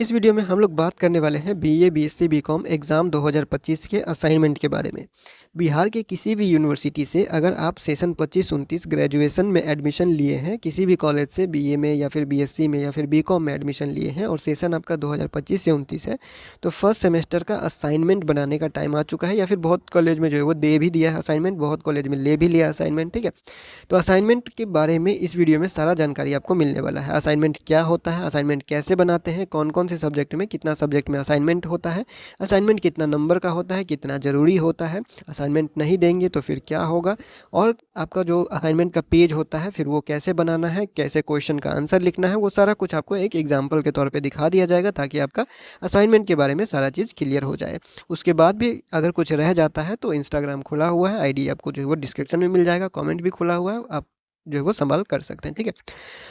इस वीडियो में हम लोग बात करने वाले हैं बीए, बीएससी, बीकॉम एग्ज़ाम 2025 के असाइनमेंट के बारे में। बिहार के किसी भी यूनिवर्सिटी से अगर आप सेशन 25-29 ग्रेजुएशन में एडमिशन लिए हैं, किसी भी कॉलेज से बीए में या फिर बीएससी में या फिर बीकॉम में एडमिशन लिए हैं और सेशन आपका 2025 से 29 है, तो फर्स्ट सेमेस्टर का असाइनमेंट बनाने का टाइम आ चुका है या फिर बहुत कॉलेज में जो है वो दे भी दिया है असाइनमेंट, बहुत कॉलेज में ले भी लिया असाइनमेंट, ठीक है। तो असाइनमेंट के बारे में इस वीडियो में सारा जानकारी आपको मिलने वाला है। असाइनमेंट क्या होता है, असाइनमेंट कैसे बनाते हैं, कौन कौन से सब्जेक्ट में कितना सब्जेक्ट में असाइनमेंट होता है, असाइनमेंट कितना नंबर का होता है, कितना ज़रूरी होता है, असाइनमेंट नहीं देंगे तो फिर क्या होगा, और आपका जो असाइनमेंट का पेज होता है फिर वो कैसे बनाना है, कैसे क्वेश्चन का आंसर लिखना है, वो सारा कुछ आपको एक एग्जाम्पल के तौर पर दिखा दिया जाएगा ताकि आपका असाइनमेंट के बारे में सारा चीज़ क्लियर हो जाए। उसके बाद भी अगर कुछ रह जाता है तो इंस्टाग्राम खुला हुआ है, आईडी आपको जो है वो डिस्क्रिप्शन में मिल जाएगा, कमेंट भी खुला हुआ है, आप जो है वो संभाल कर सकते हैं, ठीक है।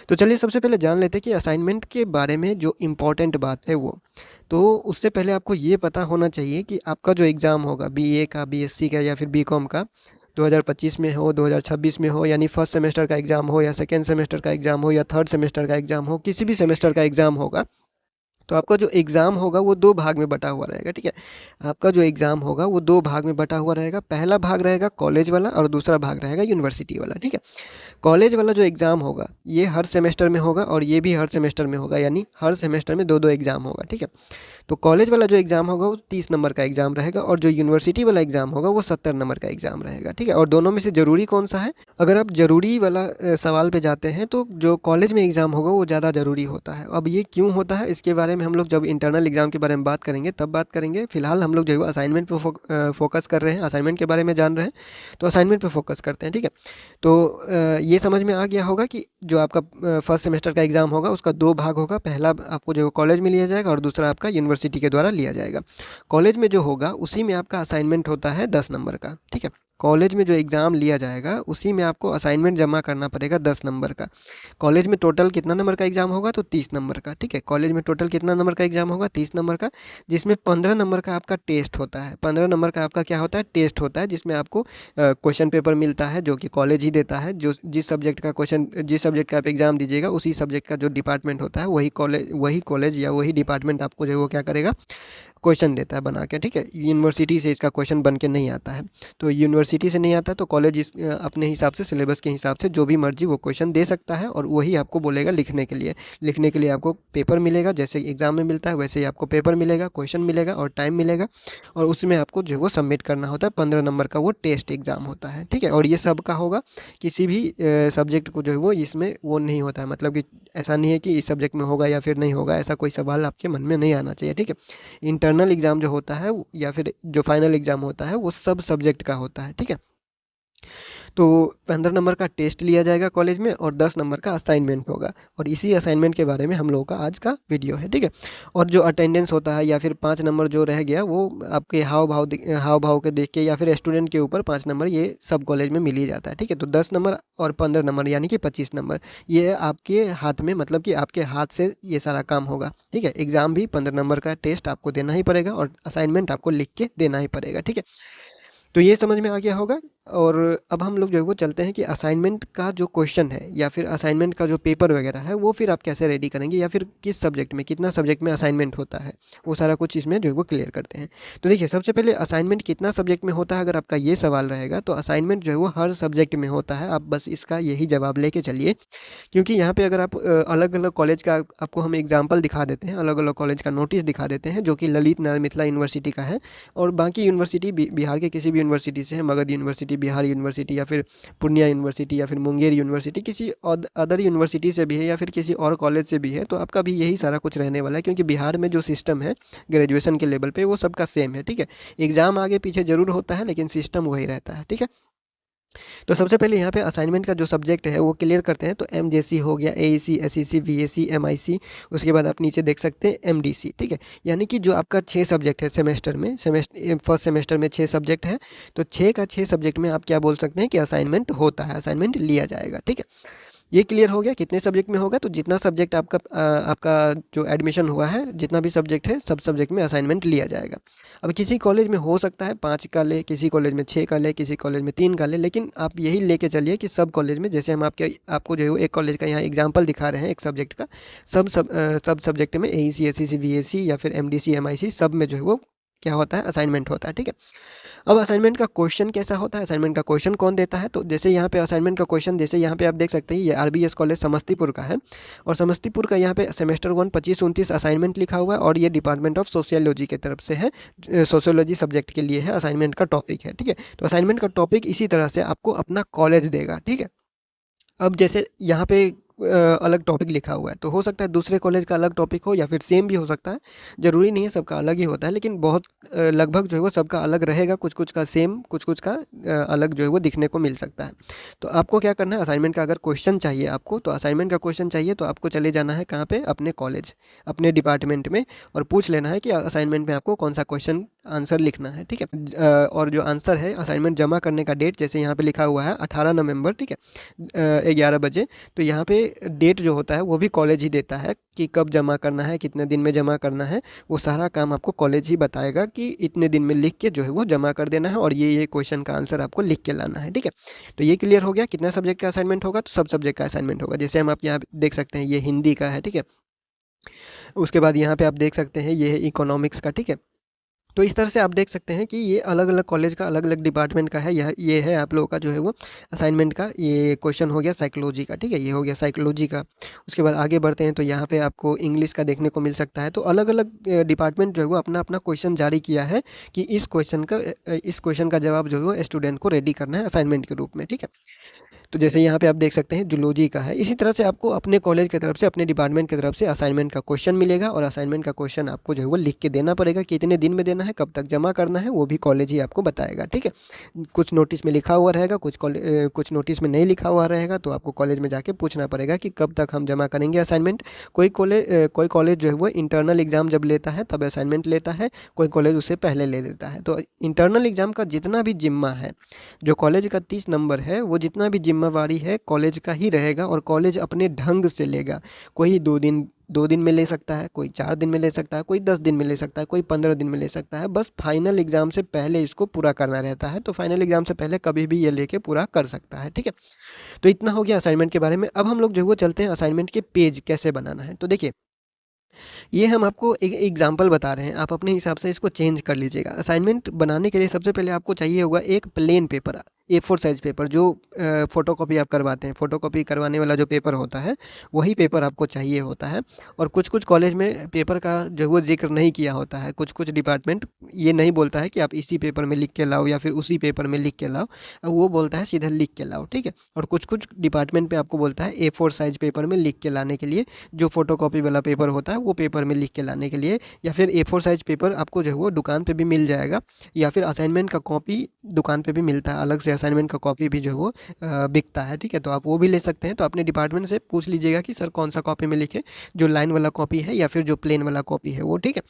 तो चलिए सबसे पहले जान लेते हैं कि असाइनमेंट के बारे में जो इम्पोर्टेंट बात है वो। तो उससे पहले आपको ये पता होना चाहिए कि आपका जो एग्ज़ाम होगा बीए का, बीएससी का या फिर बीकॉम का 2025 में हो, 2026 में हो, यानी फर्स्ट सेमेस्टर का एग्ज़ाम हो या सेकेंड सेमेस्टर का एग्ज़ाम हो या थर्ड सेमेस्टर का एग्ज़ाम हो, किसी भी सेमेस्टर का एग्ज़ाम होगा, तो आपका जो एग्ज़ाम होगा वो 2 भाग में बँटा हुआ रहेगा, ठीक है। आपका जो एग्ज़ाम होगा वो 2 भाग में बँटा हुआ रहेगा। पहला भाग रहेगा कॉलेज वाला और दूसरा भाग रहेगा यूनिवर्सिटी वाला, ठीक है। कॉलेज वाला जो एग्ज़ाम होगा ये हर सेमेस्टर में होगा और ये भी हर सेमेस्टर में होगा, यानी हर सेमेस्टर में 2-2 एग्ज़ाम होगा, ठीक है। तो कॉलेज वाला जो एग्ज़ाम होगा वो 30 नंबर का एग्ज़ाम रहेगा और जो यूनिवर्सिटी वाला एग्ज़ाम होगा वो 70 नंबर का एग्ज़ाम रहेगा, ठीक है। और दोनों में से ज़रूरी कौन सा है? अगर आप ज़रूरी वाला सवाल पे जाते हैं तो जो कॉलेज में एग्ज़ाम होगा वो ज़्यादा ज़रूरी होता है। अब ये क्यों होता है इसके बारे में हम लोग जब इंटरनल एग्ज़ाम के बारे में बात करेंगे तब बात करेंगे। फ़िलहाल हम लोग जो है वो असाइनमेंट पे फ़ोकस कर रहे हैं, असाइनमेंट के बारे में जान रहे हैं, तो असाइनमेंट पे फ़ोकस करते हैं, ठीक है। तो ये समझ में आ गया होगा कि जो आपका फर्स्ट सेमेस्टर का एग्ज़ाम होगा उसका 2 भाग होगा। पहला आपको जो कॉलेज में लिया जाएगा और दूसरा आपका यूनिवर्सिटी के द्वारा लिया जाएगा। कॉलेज में जो होगा उसी में आपका असाइनमेंट होता है 10 नंबर का, ठीक है। कॉलेज में जो एग्ज़ाम लिया जाएगा उसी में आपको असाइनमेंट जमा करना पड़ेगा 10 नंबर का। कॉलेज में टोटल कितना नंबर का एग्ज़ाम होगा तो 30 नंबर का, ठीक है। कॉलेज में टोटल कितना नंबर का एग्ज़ाम होगा 30 नंबर का, जिसमें 15 नंबर का आपका टेस्ट होता है। 15 नंबर का आपका क्या होता है, टेस्ट होता है, जिसमें आपको क्वेश्चन पेपर मिलता है जो कि कॉलेज ही देता है। जो जिस सब्जेक्ट का क्वेश्चन, जिस सब्जेक्ट का आप एग्ज़ाम दीजिएगा उसी सब्जेक्ट का जो डिपार्टमेंट होता है वही कॉलेज या वही डिपार्टमेंट आपको जो है वो क्या करेगा, क्वेश्चन देता है बना के, ठीक है। यूनिवर्सिटी से इसका क्वेश्चन बन के नहीं आता है। तो यूनिवर्सिटी से नहीं आता तो कॉलेज अपने हिसाब से सिलेबस के हिसाब से जो भी मर्जी वो क्वेश्चन दे सकता है और वही आपको बोलेगा लिखने के लिए। लिखने के लिए आपको पेपर मिलेगा, जैसे एग्ज़ाम में मिलता है वैसे ही आपको पेपर मिलेगा, क्वेश्चन मिलेगा और टाइम मिलेगा, और उसमें आपको जो है वो सबमिट करना होता है। 15 नंबर का वो टेस्ट एग्ज़ाम होता है, ठीक है। और ये सब का होगा, किसी भी सब्जेक्ट को जो है वो इसमें वो नहीं होता है, मतलब कि ऐसा नहीं है कि इस सब्जेक्ट में होगा या फिर नहीं होगा, ऐसा कोई सवाल आपके मन में नहीं आना चाहिए, ठीक है। इंटरनल एग्ज़ाम जो होता है या फिर जो फाइनल एग्ज़ाम होता है वो सब सब्जेक्ट का होता है, ठीक है। तो 15 नंबर का टेस्ट लिया जाएगा कॉलेज में और 10 नंबर का असाइनमेंट होगा, और इसी असाइनमेंट के बारे में हम लोगों का आज का वीडियो है, ठीक है। और जो अटेंडेंस होता है या फिर 5 नंबर जो रह गया वो आपके हाव भाव के देख के या फिर स्टूडेंट के ऊपर 5 नंबर ये सब कॉलेज में मिल ही जाता है, ठीक है। तो 10 नंबर और 15 नंबर यानी कि 25 नंबर ये आपके हाथ में, मतलब कि आपके हाथ से ये सारा काम होगा, ठीक है। एग्ज़ाम भी 15 नंबर का टेस्ट आपको देना ही पड़ेगा और असाइनमेंट आपको लिख के देना ही पड़ेगा, ठीक है। तो ये समझ में आ गया होगा। और अब हम लोग जो है वो चलते हैं कि असाइनमेंट का जो क्वेश्चन है या फिर असाइनमेंट का जो पेपर वगैरह है वो फिर आप कैसे रेडी करेंगे या फिर किस सब्जेक्ट में, कितना सब्जेक्ट में असाइनमेंट होता है, वो सारा कुछ इसमें जो है वो क्लियर करते हैं। तो देखिए सबसे पहले असाइनमेंट कितना सब्जेक्ट में होता है, अगर आपका ये सवाल रहेगा तो असाइनमेंट जो है वो हर सब्जेक्ट में होता है। आप बस इसका यही जवाब लेके चलिए, क्योंकि यहाँ पे अगर आप अलग-अलग कॉलेज का आपको हम एग्जांपल दिखा देते हैं, अलग-अलग कॉलेज का नोटिस दिखा देते हैं जो कि ललित नारायण मिथिला यूनिवर्सिटी का है, और बाकी यूनिवर्सिटी बिहार के किसी भी यूनिवर्सिटी से है, मगध यूनिवर्सिटी, बिहार यूनिवर्सिटी या फिर पूर्णिया यूनिवर्सिटी या फिर मुंगेर यूनिवर्सिटी, किसी अदर यूनिवर्सिटी से भी है या फिर किसी और कॉलेज से भी है, तो आपका भी यही सारा कुछ रहने वाला है, क्योंकि बिहार में जो सिस्टम है ग्रेजुएशन के लेवल पे वो सबका सेम है, ठीक है। एग्ज़ाम आगे पीछे ज़रूर होता है लेकिन सिस्टम वही रहता है, ठीक है। तो सबसे पहले यहाँ पे असाइनमेंट का जो सब्जेक्ट है वो क्लियर करते हैं। तो एमजेसी हो गया, एईसी, एसईसी, वीएसी, एमआईसी, उसके बाद आप नीचे देख सकते हैं एमडीसी, ठीक है। यानी कि जो आपका 6 सब्जेक्ट है सेमेस्टर में, फर्स्ट सेमेस्टर में 6 सब्जेक्ट है, तो 6 का 6 सब्जेक्ट में आप क्या बोल सकते हैं कि असाइनमेंट होता है, असाइनमेंट लिया जाएगा, ठीक है। ये क्लियर हो गया कितने सब्जेक्ट में होगा, तो जितना सब्जेक्ट आपका जो एडमिशन हुआ है, जितना भी सब्जेक्ट है, सब सब्जेक्ट में असाइनमेंट लिया जाएगा। अब किसी कॉलेज में हो सकता है 5 का ले, किसी कॉलेज में 6 का ले, किसी कॉलेज में 3 का ले, लेकिन आप यही लेके चलिए कि सब कॉलेज में, जैसे हम आपको जो है वो एक कॉलेज का यहाँ एग्जाम्पल दिखा रहे हैं एक सब्जेक्ट का, सब सब्जेक्ट में एईसी, एसईसी, वीएसी या फिर एमडीसी, एमआईसी, सब में जो है वो क्या होता है, असाइनमेंट होता है। ठीक है। अब असाइनमेंट का क्वेश्चन कैसा होता है, असाइनमेंट का क्वेश्चन कौन देता है, तो जैसे यहाँ पे असाइनमेंट का क्वेश्चन, जैसे यहाँ पे आप देख सकते हैं ये आरबीएस कॉलेज समस्तीपुर का है, और समस्तीपुर का यहाँ पे सेमेस्टर 1 25-29 असाइनमेंट लिखा हुआ है, और ये डिपार्टमेंट ऑफ सोशियोलॉजी की तरफ से है, सोशियोलॉजी सब्जेक्ट के लिए है, असाइनमेंट का टॉपिक है। ठीक है। तो असाइनमेंट का टॉपिक इसी तरह से आपको अपना कॉलेज देगा। ठीक है। अब जैसे यहाँ पे अलग टॉपिक लिखा हुआ है, तो हो सकता है दूसरे कॉलेज का अलग टॉपिक हो या फिर सेम भी हो सकता है, ज़रूरी नहीं है सबका अलग ही होता है, लेकिन बहुत लगभग जो है वो सबका अलग रहेगा, कुछ कुछ का सेम, कुछ कुछ का अलग जो है वो दिखने को मिल सकता है। तो आपको क्या करना है, असाइनमेंट का अगर क्वेश्चन चाहिए आपको, तो असाइनमेंट का क्वेश्चन चाहिए तो आपको चले जाना है कहाँ पे, अपने कॉलेज, अपने डिपार्टमेंट में, और पूछ लेना है कि असाइनमेंट में आपको कौन सा क्वेश्चन आंसर लिखना है। ठीक है। और जो आंसर है, असाइनमेंट जमा करने का डेट, जैसे यहाँ पे लिखा हुआ है 18 नवंबर, ठीक है, 11 बजे, तो यहाँ पे डेट जो होता है वो भी कॉलेज ही देता है कि कब जमा करना है, कितने दिन में जमा करना है, वो सारा काम आपको कॉलेज ही बताएगा कि इतने दिन में लिख के जो है वो जमा कर देना है, और ये क्वेश्चन का आंसर आपको लिख के लाना है। ठीक है। तो ये क्लियर हो गया कितना सब्जेक्ट का असाइनमेंट होगा, तो सब सब्जेक्ट का असाइनमेंट होगा। जैसे हम आप यहाँ देख सकते हैं ये हिंदी का है। ठीक है। उसके बाद यहाँ पे आप देख सकते हैं ये है इकोनॉमिक्स का। ठीक है। तो इस तरह से आप देख सकते हैं कि ये अलग-अलग कॉलेज का, अलग-अलग डिपार्टमेंट का है। ये है आप लोगों का जो है वो असाइनमेंट का ये क्वेश्चन हो गया साइकोलॉजी का। ठीक है, ये हो गया साइकोलॉजी का। उसके बाद आगे बढ़ते हैं तो यहाँ पे आपको इंग्लिश का देखने को मिल सकता है। तो अलग-अलग डिपार्टमेंट जो है वो अपना-अपना क्वेश्चन जारी किया है कि इस क्वेश्चन का जवाब जो है वो स्टूडेंट को रेडी करना है असाइनमेंट के रूप में। ठीक है। तो जैसे यहाँ पे आप देख सकते हैं जूलॉजी का है। इसी तरह से आपको अपने कॉलेज की तरफ से, अपने डिपार्टमेंट की तरफ से असाइनमेंट का क्वेश्चन मिलेगा, और असाइनमेंट का क्वेश्चन आपको जो है वो लिख के देना पड़ेगा। कितने दिन में देना है, कब तक जमा करना है, वो भी कॉलेज ही आपको बताएगा। ठीक है। कुछ नोटिस में लिखा हुआ रहेगा, कुछ नोटिस में नहीं लिखा हुआ रहेगा, तो आपको कॉलेज में जाके पूछना पड़ेगा कि कब तक हम जमा करेंगे असाइनमेंट। कोई कॉलेज जो है वो इंटरनल एग्ज़ाम जब लेता है तब असाइनमेंट लेता है, कोई कॉलेज उससे पहले ले लेता है। तो इंटरनल एग्ज़ाम का जितना भी जिम्मा है, जो कॉलेज का 30 नंबर है, वो जितना भी जिम्मेवारी है कॉलेज का ही रहेगा, और कॉलेज अपने ढंग से लेगा। कोई 2 दिन में ले सकता है, कोई 4 दिन में ले सकता है, कोई 10 दिन में ले सकता है, कोई 15 दिन में ले सकता है। बस फाइनल एग्ज़ाम से पहले इसको पूरा करना रहता है, तो फाइनल एग्ज़ाम से पहले कभी भी ये लेके पूरा कर सकता है। ठीक है। तो इतना हो गया असाइनमेंट के बारे में। अब हम लोग जो है वो चलते हैं असाइनमेंट के पेज कैसे बनाना है। तो देखिए, ये हम आपको एक एग्जाम्पल बता रहे हैं, आप अपने हिसाब से इसको चेंज कर लीजिएगा। असाइनमेंट बनाने के लिए सबसे पहले आपको चाहिए होगा एक plain paper, A4 size paper, जो फ़ोटोकॉपी आप करवाते हैं, फ़ोटोकॉपी करवाने वाला जो पेपर होता है, वही पेपर आपको चाहिए होता है। और कुछ-कुछ कॉलेज में पेपर का जो है वो ज़िक्र नहीं किया होता है, कुछ-कुछ डिपार्टमेंट ये नहीं बोलता है कि आप इसी पेपर में लिख के लाओ या फिर उसी पेपर में लिख के लाओ, वो बोलता है सीधे लिख के लाओ। ठीक है। और कुछ-कुछ डिपार्टमेंट पे आपको बोलता है A4 साइज़ पेपर में लिख के लाने के लिए, जो फ़ोटोकॉपी वाला पेपर होता है वो पेपर में लिख के लाने के लिए, या फिर A4 साइज़ पेपर आपको जो है वो दुकान पे भी मिल जाएगा, या फिर असाइनमेंट का कॉपी दुकान पे भी मिलता है, अलग से असाइनमेंट का कॉपी भी जो है वो बिकता है। ठीक है। तो आप वो भी ले सकते हैं। तो अपने डिपार्टमेंट से पूछ लीजिएगा कि सर कौन सा कॉपी में लिखें, जो लाइन वाला कॉपी है या फिर जो प्लेन वाला कॉपी है वो। ठीक है।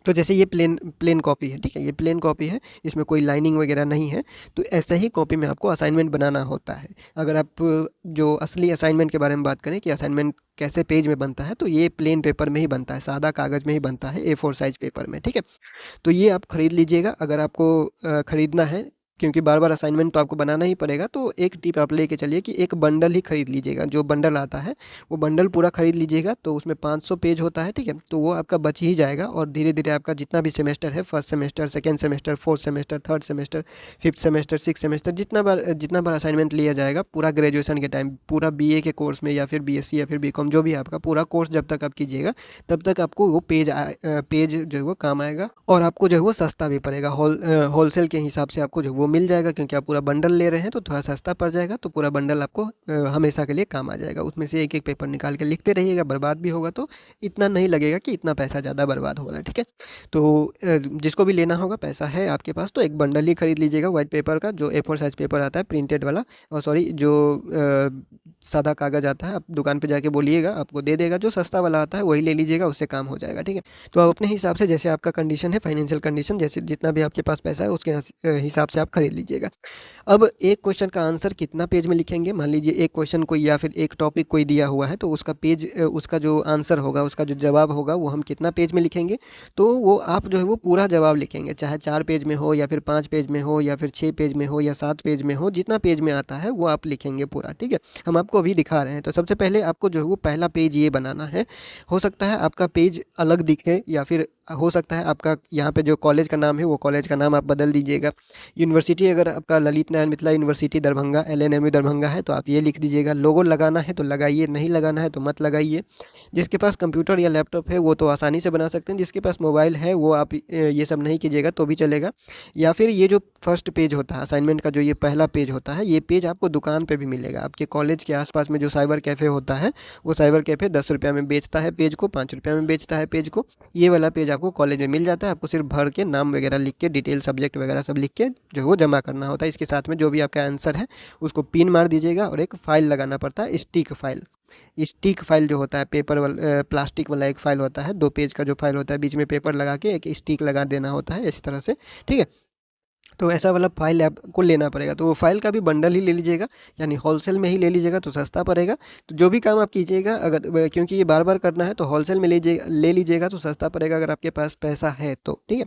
तो जैसे ये प्लेन प्लेन कॉपी है, ठीक है, ये प्लेन कॉपी है, इसमें कोई लाइनिंग वगैरह नहीं है, तो ऐसे ही कॉपी में आपको असाइनमेंट बनाना होता है। अगर आप जो असली असाइनमेंट के बारे में बात करें कि असाइनमेंट कैसे पेज में बनता है, तो ये प्लेन पेपर में ही बनता है, सादा कागज़ में ही बनता है, A4 साइज़ पेपर में। ठीक है। तो ये आप खरीद लीजिएगा अगर आपको खरीदना है, क्योंकि बार-बार असाइनमेंट तो आपको बनाना ही पड़ेगा। तो एक टिप आप लेके चलिए कि एक बंडल ही खरीद लीजिएगा, जो बंडल आता है वो बंडल पूरा खरीद लीजिएगा। तो उसमें 500 पेज होता है। ठीक है। तो वो आपका बच ही जाएगा, और धीरे-धीरे आपका जितना भी सेमेस्टर है, first semester, second semester, fourth semester, third semester, fifth semester, sixth semester, जितना बार असाइनमेंट लिया जाएगा पूरा ग्रेजुएशन के टाइम, पूरा बीए के कोर्स में या फिर बीएससी या फिर बीकॉम, जो भी आपका पूरा कोर्स जब तक आप कीजिएगा, तब तक आपको वो पेज जो है वो काम आएगा, और आपको जो है वो सस्ता भी पड़ेगा। होलसेल के हिसाब से आपको जो वो मिल जाएगा, क्योंकि आप पूरा बंडल ले रहे हैं तो थोड़ा सस्ता पड़ जाएगा। तो पूरा बंडल आपको हमेशा के लिए काम आ जाएगा। उसमें से एक-एक पेपर निकाल के लिखते रहिएगा, बर्बाद भी होगा तो इतना नहीं लगेगा कि इतना पैसा ज़्यादा बर्बाद हो रहा है। ठीक है। तो जिसको भी लेना होगा, पैसा है आपके पास, तो एक बंडल ही खरीद लीजिएगा व्हाइट पेपर का, जो A4 साइज़ पेपर आता है प्रिंटेड वाला, और सॉरी जो सादा कागज़ आता है, आप दुकान पे जाके बोलिएगा, आपको दे देगा। जो सस्ता वाला आता है वही ले लीजिएगा, उससे काम हो जाएगा। ठीक है। तो आप अपने हिसाब से, जैसे आपका कंडीशन है, फाइनेंशियल कंडीशन, जैसे जितना भी आपके पास पैसा है उसके हिसाब से आप खरीद लीजिएगा। अब एक क्वेश्चन का आंसर कितना पेज में लिखेंगे, मान लीजिए एक क्वेश्चन कोई या फिर एक टॉपिक कोई दिया हुआ है तो उसका पेज उसका जो आंसर होगा, उसका जो जवाब होगा वो हम कितना पेज में लिखेंगे, तो वो आप जो है वो पूरा जवाब लिखेंगे, चाहे 4 पेज में हो या फिर 5 पेज में हो या फिर 6 पेज में हो या 7 पेज में हो, जितना पेज में आता है वो आप लिखेंगे पूरा, ठीक है। हम आपको अभी दिखा रहे हैं। तो सबसे पहले आपको जो है वो पहला पेज ये बनाना है। हो सकता है आपका पेज अलग दिखे या फिर हो सकता है आपका यहाँ पे जो कॉलेज का नाम है वो कॉलेज का नाम आप बदल दीजिएगा। यूनिवर्सिटी अगर आपका ललित नारायण मिथिला यूनिवर्सिटी दरभंगा एलएनएमयू दरभंगा है तो आप ये लिख दीजिएगा। लोगो लगाना है तो लगाइए, नहीं लगाना है तो मत लगाइए। जिसके पास कंप्यूटर या लैपटॉप है वो तो आसानी से बना सकते हैं, जिसके पास मोबाइल है वो आप ये सब नहीं कीजिएगा तो भी चलेगा। या फिर ये जो फर्स्ट पेज होता है असाइनमेंट का, जो ये पहला पेज होता है, ये पेज आपको दुकान पे भी मिलेगा। आपके कॉलेज के आसपास में जो साइबर कैफ़े होता है वो साइबर कैफ़े 10 रुपये में बेचता है पेज को, 5 रुपये में बेचता है पेज को। ये वाला पेज आपको कॉलेज में मिल जाता है। आपको सिर्फ भर के नाम वगैरह लिख के, डिटेल सब्जेक्ट वगैरह सब लिख के जो है वो जमा करना होता है। इसके साथ में जो भी आपका आंसर है उसको पिन मार दीजिएगा और एक फ़ाइल लगाना पड़ता है, स्टिक फाइल। स्टिक फाइल जो होता है पेपर वाला प्लास्टिक वाला एक फ़ाइल होता है, 2 पेज का जो फाइल होता है, बीच में पेपर लगा के एक स्टिक लगा देना होता है इस तरह से, ठीक है। तो ऐसा वाला फ़ाइल आपको लेना पड़ेगा। तो वो फ़ाइल का भी बंडल ही ले लीजिएगा, यानी होलसेल में ही ले लीजिएगा तो सस्ता पड़ेगा। तो जो भी काम आप कीजिएगा, अगर क्योंकि ये बार-बार करना है तो होलसेल में ले लीजिएगा तो सस्ता पड़ेगा अगर आपके पास पैसा है तो, ठीक है।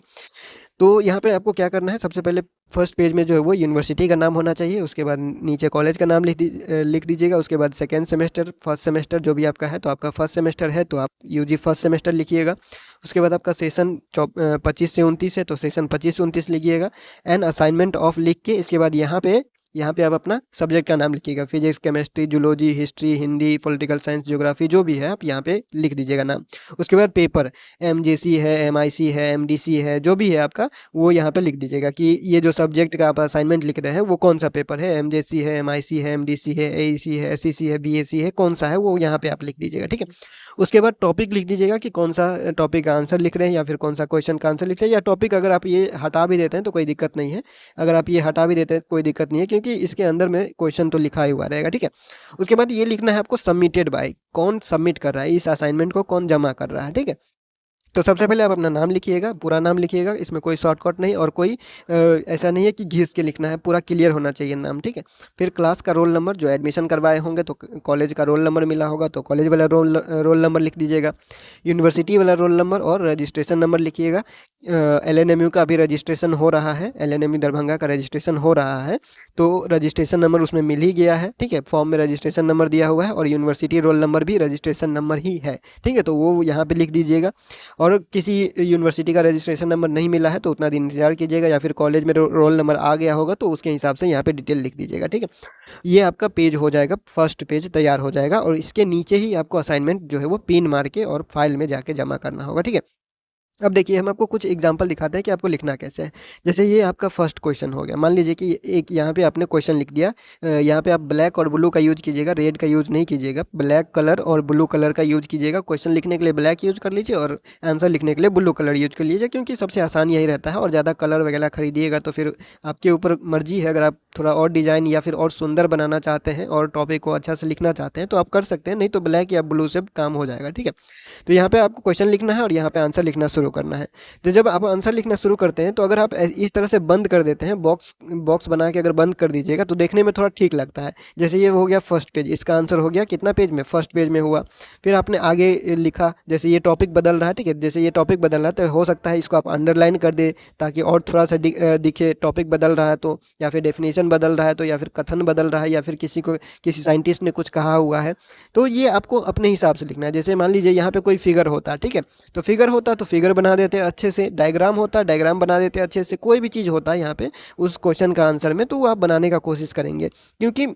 तो यहाँ पे आपको क्या करना है, सबसे पहले फर्स्ट पेज में जो है वो यूनिवर्सिटी का नाम होना चाहिए, उसके बाद नीचे कॉलेज का नाम लिख दीजिएगा। उसके बाद सेकेंड सेमेस्टर, फर्स्ट सेमेस्टर जो भी आपका है, तो आपका फर्स्ट सेमेस्टर है तो आप यूजी फर्स्ट सेमेस्टर लिखिएगा। उसके बाद आपका सेशन 25 से 29 है तो सेशन 25 से 29 लिखिएगा। एंड असाइनमेंट ऑफ लिख के इसके बाद यहाँ पे आप अपना सब्जेक्ट का नाम लिखिएगा, physics, chemistry, zoology, history, Hindi, political science, geography, जो भी है आप यहाँ पे लिख दीजिएगा नाम। उसके बाद पेपर, एमजेसी है, एमआईसी है, एमडीसी है, जो भी है आपका वो यहाँ पे लिख दीजिएगा कि ये जो सब्जेक्ट का आप असाइनमेंट लिख रहे हैं वो कौन सा पेपर है, एमजेसी है, एमआईसी है, एमडीसी है, एईसी है, एसईसी है, बीएसी है, कौन सा है वो यहाँ पे आप लिख दीजिएगा, ठीक है। उसके बाद टॉपिक लिख दीजिएगा कि कौन सा टॉपिक का आंसर लिख रहे हैं या फिर कौन सा क्वेश्चन का आंसर लिख रहे हैं। या टॉपिक अगर आप ये हटा भी देते हैं तो कोई दिक्कत नहीं है, अगर आप ये हटा भी देते हैं तो कोई दिक्कत नहीं है, क्योंकि इसके अंदर में क्वेश्चन तो लिखा ही हुआ रहेगा, ठीक है। उसके बाद ये लिखना है आपको सबमिटेड बाय, कौन सबमिट कर रहा है, इस असाइनमेंट को कौन जमा कर रहा है, ठीक है। तो सबसे पहले आप अपना नाम लिखिएगा, पूरा नाम लिखिएगा, इसमें कोई शॉर्टकट नहीं और कोई ऐसा नहीं है कि घिस के लिखना है, पूरा क्लियर होना चाहिए नाम, ठीक है। फिर क्लास का रोल नंबर, जो एडमिशन करवाए होंगे तो कॉलेज का रोल नंबर मिला होगा तो कॉलेज वाला रोल नंबर लिख दीजिएगा। यूनिवर्सिटी वाला रोल नंबर और रजिस्ट्रेशन नंबर लिखिएगा। एलएनएमयू का भी रजिस्ट्रेशन हो रहा है, एलएनएमयू दरभंगा का रजिस्ट्रेशन हो रहा है तो रजिस्ट्रेशन नंबर उसमें मिल ही गया है, ठीक है। फॉर्म में रजिस्ट्रेशन नंबर दिया हुआ है और यूनिवर्सिटी रोल नंबर भी रजिस्ट्रेशन नंबर ही है, ठीक है। तो वो यहाँ पे लिख दीजिएगा। और किसी यूनिवर्सिटी का रजिस्ट्रेशन नंबर नहीं मिला है तो उतना दिन इंतजार कीजिएगा, या फिर कॉलेज में रोल नंबर आ गया होगा तो उसके हिसाब से यहाँ पे डिटेल लिख दीजिएगा, ठीक है। ये आपका पेज हो जाएगा, फर्स्ट पेज तैयार हो जाएगा और इसके नीचे ही आपको असाइनमेंट जो है वो पिन मार के और फाइल में जाके जमा करना होगा, ठीक है। अब देखिए हम आपको कुछ एग्जांपल दिखाते हैं कि आपको लिखना कैसे है। जैसे ये आपका फर्स्ट क्वेश्चन हो गया, मान लीजिए कि एक यहाँ पे आपने क्वेश्चन लिख दिया। यहाँ पे आप ब्लैक और ब्लू का यूज़ कीजिएगा, रेड का यूज़ नहीं कीजिएगा, ब्लैक कलर और ब्लू कलर का यूज़ कीजिएगा। क्वेश्चन लिखने के लिए ब्लैक यूज़ कर लीजिए और आंसर लिखने के लिए ब्लू कलर यूज़ कर लीजिए, क्योंकि सबसे आसान यही रहता है। और ज़्यादा कलर वगैरह खरीदिएगा तो फिर आपके ऊपर मर्जी है, अगर आप थोड़ा और डिज़ाइन या फिर और सुंदर बनाना चाहते हैं और टॉपिक को अच्छा से लिखना चाहते हैं तो आप कर सकते हैं, नहीं तो ब्लैक या ब्लू से काम हो जाएगा, ठीक है। तो यहाँ पे आपको क्वेश्चन लिखना है और यहाँ पे आंसर लिखना शुरू करना है। तो जब आप आंसर लिखना शुरू करते हैं तो अगर आप इस तरह से बंद कर देते हैं, बॉक्स बना के अगर बंद कर दीजिएगा तो देखने में थोड़ा ठीक लगता है। जैसे ये हो गया फर्स्ट पेज, इसका आंसर हो गया कितना पेज में, फर्स्ट पेज में हुआ। फिर आपने आगे लिखा, जैसे ये टॉपिक बदल रहा है, ठीक है। जैसे ये टॉपिक बदल रहा है तो हो सकता है इसको आप अंडरलाइन कर दे ताकि और थोड़ा सा दिखे, टॉपिक बदल रहा है तो, या फिर डेफिनेशन बदल रहा है तो, या फिर कथन बदल रहा है, या फिर किसी साइंटिस्ट ने कुछ कहा हुआ है। तो ये आपको अपने हिसाब से लिखना है। जैसे मान लीजिए यहाँ पे कोई फिगर होता है, ठीक है, तो फिगर होता है तो फिगर बना देते हैं अच्छे से, डायग्राम होता है डायग्राम बना देते हैं अच्छे से, कोई भी चीज़ होता है यहाँ पे उस क्वेश्चन का आंसर में तो वो आप बनाने का कोशिश करेंगे। क्योंकि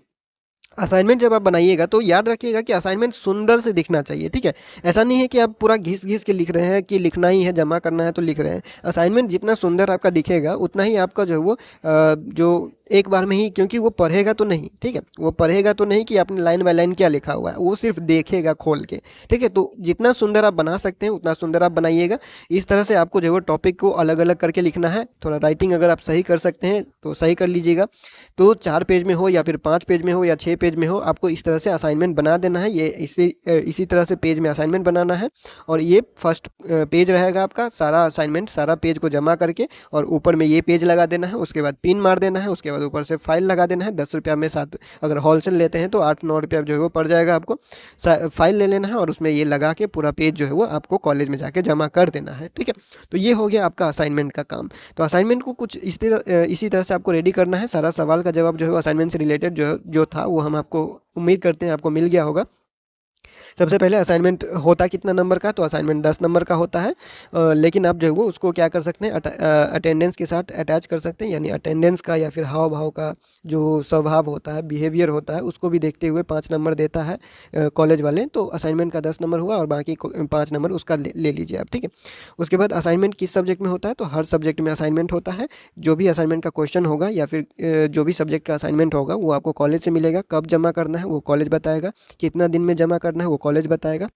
असाइनमेंट जब आप बनाइएगा तो याद रखिएगा कि असाइनमेंट सुंदर से दिखना चाहिए, ठीक है। ऐसा नहीं है कि आप पूरा घिस के लिख रहे हैं कि लिखना ही है, जमा करना है तो लिख रहे हैं। असाइनमेंट जितना सुंदर आपका दिखेगा उतना ही आपका जो है वो जो एक बार में ही, क्योंकि वो पढ़ेगा तो नहीं, ठीक है, वो पढ़ेगा तो नहीं कि आपने लाइन बाय लाइन क्या लिखा हुआ है, वो सिर्फ देखेगा खोल के, ठीक है। तो जितना सुंदर आप बना सकते हैं उतना सुंदर आप बनाइएगा। इस तरह से आपको जो है टॉपिक को अलग अलग करके लिखना है। थोड़ा राइटिंग अगर आप सही कर सकते हैं तो सही कर लीजिएगा। तो 4 पेज में हो या फिर 5 पेज में हो या 6 पेज में हो, आपको इस तरह से असाइनमेंट बना देना है। ये इसी तरह से पेज में असाइनमेंट बनाना है। और ये फर्स्ट पेज रहेगा आपका, सारा असाइनमेंट सारा पेज को जमा करके, और ऊपर में ये पेज लगा देना है। उसके बाद पिन मार देना है। उसके बाद ऊपर से फाइल लगा देना है। 10 रुपया में, साथ अगर होलसेल लेते हैं तो 8-9 रुपया जो है वो पड़ जाएगा आपको। फाइल ले लेना है और उसमें ये लगा के पूरा पेज जो है वो आपको कॉलेज में जाके जमा कर देना है, ठीक है। तो ये हो गया आपका असाइनमेंट का काम। तो असाइनमेंट को कुछ इसी तरह से आपको रेडी करना है। सारा सवाल का जवाब जो है असाइनमेंट से रिलेटेड जो था वो हम आपको उम्मीद करते हैं आपको मिल गया होगा। सबसे पहले असाइनमेंट होता कितना नंबर का, तो असाइनमेंट 10 नंबर का होता है। लेकिन आप जो है वो उसको क्या कर सकते हैं, अटेंडेंस के साथ अटैच कर सकते हैं। यानी अटेंडेंस का या फिर हाव भाव का जो स्वभाव होता है, बिहेवियर होता है, उसको भी देखते हुए 5 नंबर देता है कॉलेज वाले। तो असाइनमेंट का 10 नंबर हुआ और बाकी 5 नंबर उसका ले लीजिए आप, ठीक है। उसके बाद असाइनमेंट किस सब्जेक्ट में होता है, तो हर सब्जेक्ट में असाइनमेंट होता है। जो भी असाइनमेंट का क्वेश्चन होगा या फिर जो भी सब्जेक्ट का असाइनमेंट होगा वो आपको कॉलेज से मिलेगा। कब जमा करना है वो कॉलेज बताएगा, कितना दिन में जमा करना है वो कॉलेज बताएगा,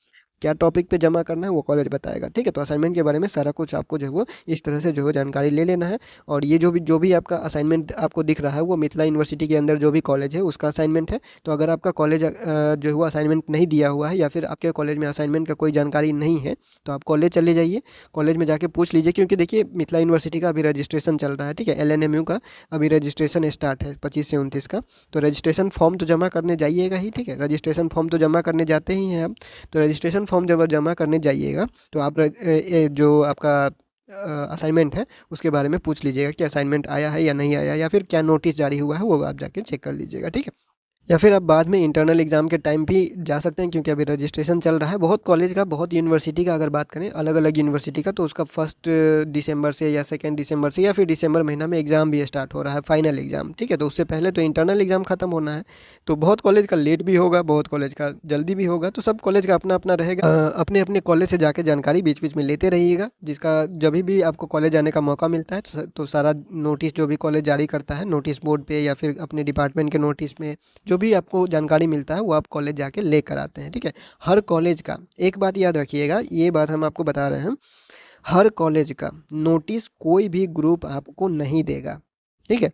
क्या टॉपिक पे जमा करना है वो कॉलेज बताएगा, ठीक है। तो असाइनमेंट के बारे में सारा कुछ आपको जो है वो इस तरह से जो है जानकारी ले लेना है। और ये जो भी आपका असाइनमेंट आपको दिख रहा है वो मिथिला यूनिवर्सिटी के अंदर जो भी कॉलेज है उसका असाइनमेंट है। तो अगर आपका कॉलेज जो है वो असाइनमेंट नहीं दिया हुआ है या फिर आपके कॉलेज में असाइनमेंट का कोई जानकारी नहीं है, तो आप कॉलेज चले जाइए। कॉलेज में जाके पूछ लीजिए, क्योंकि देखिए मिथिला यूनिवर्सिटी का अभी रजिस्ट्रेशन चल रहा है, ठीक है। LNMU का अभी रजिस्ट्रेशन स्टार्ट है 25 से 29 का। तो रजिस्ट्रेशन फॉर्म तो जमा करने जाइएगा ही, ठीक है। रजिस्ट्रेशन फॉर्म तो जमा करने जाते ही हैं आप। तो रजिस्ट्रेशन फॉर्म जब जमा करने जाइएगा तो आप जो आपका असाइनमेंट है उसके बारे में पूछ लीजिएगा कि असाइनमेंट आया है या नहीं आया, या फिर क्या नोटिस जारी हुआ है वो आप जाके चेक कर लीजिएगा, ठीक है। या फिर आप बाद में इंटरनल एग्ज़ाम के टाइम भी जा सकते हैं, क्योंकि अभी रजिस्ट्रेशन चल रहा है बहुत कॉलेज का, बहुत यूनिवर्सिटी का। अगर बात करें अलग अलग यूनिवर्सिटी का, तो उसका 1 दिसंबर से या 2 दिसंबर से या फिर दिसंबर महीना में एग्ज़ाम भी स्टार्ट हो रहा है, फाइनल एग्ज़ाम, ठीक है। तो उससे पहले तो इंटरनल एग्ज़ाम खत्म होना है। तो बहुत कॉलेज का लेट भी होगा, बहुत कॉलेज का जल्दी भी होगा। तो सब कॉलेज का अपना अपना रहेगा। अपने अपने कॉलेज से जाके जानकारी बीच बीच में लेते रहिएगा। जिसका जब भी आपको कॉलेज आने का मौका मिलता है तो सारा नोटिस जो भी कॉलेज जारी करता है नोटिस बोर्ड पे या फिर अपने डिपार्टमेंट के नोटिस में, जो भी आपको जानकारी मिलता है वो आप कॉलेज जाके लेकर आते हैं, ठीक है। हर कॉलेज का एक बात याद रखिएगा, ये बात हम आपको बता रहे हैं, हर कॉलेज का नोटिस कोई भी ग्रुप आपको नहीं देगा, ठीक है।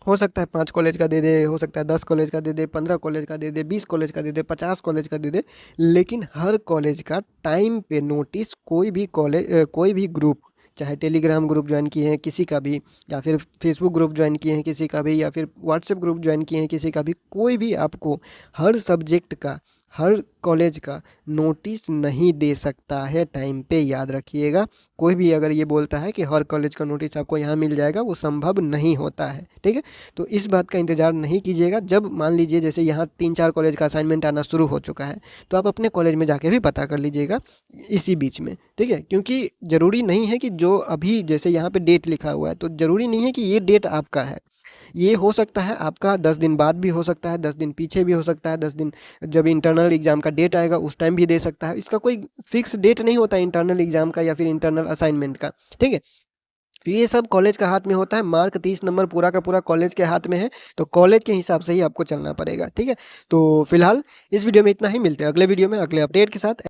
हो सकता है 5 कॉलेज का दे दे, हो सकता है 10 कॉलेज का दे दे, 15 कॉलेज का दे दे, 20 कॉलेज का दे दे, 50 कॉलेज का दे दे, लेकिन हर कॉलेज का टाइम पे नोटिस कोई भी ग्रुप, चाहे टेलीग्राम ग्रुप ज्वाइन किए हैं किसी का भी, या फिर फेसबुक ग्रुप ज्वाइन किए हैं किसी का भी, या फिर व्हाट्सएप ग्रुप ज्वाइन किए हैं किसी का भी, कोई भी आपको हर सब्जेक्ट का, हर कॉलेज का नोटिस नहीं दे सकता है टाइम पे, याद रखिएगा। कोई भी अगर ये बोलता है कि हर कॉलेज का नोटिस आपको यहाँ मिल जाएगा, वो संभव नहीं होता है, ठीक है। तो इस बात का इंतज़ार नहीं कीजिएगा। जब मान लीजिए जैसे यहाँ 3-4 कॉलेज का असाइनमेंट आना शुरू हो चुका है, तो आप अपने कॉलेज में जाके भी पता कर लीजिएगा इसी बीच में, ठीक है। क्योंकि ज़रूरी नहीं है कि जो अभी जैसे यहाँ पे डेट लिखा हुआ है, तो ज़रूरी नहीं है कि ये डेट आपका है। ये हो सकता है आपका 10 दिन बाद भी हो सकता है, 10 दिन पीछे भी हो सकता है, 10 दिन जब इंटरनल एग्ज़ाम का डेट आएगा उस टाइम भी दे सकता है। इसका कोई फिक्स डेट नहीं होता इंटरनल एग्ज़ाम का या फिर इंटरनल असाइनमेंट का, ठीक है। तो ये सब कॉलेज का हाथ में होता है। मार्क 30 नंबर पूरा का पूरा कॉलेज के हाथ में है। तो कॉलेज के हिसाब से ही आपको चलना पड़ेगा, ठीक है। तो फिलहाल इस वीडियो में इतना ही, मिलते हैं अगले वीडियो में अगले अपडेट के साथ।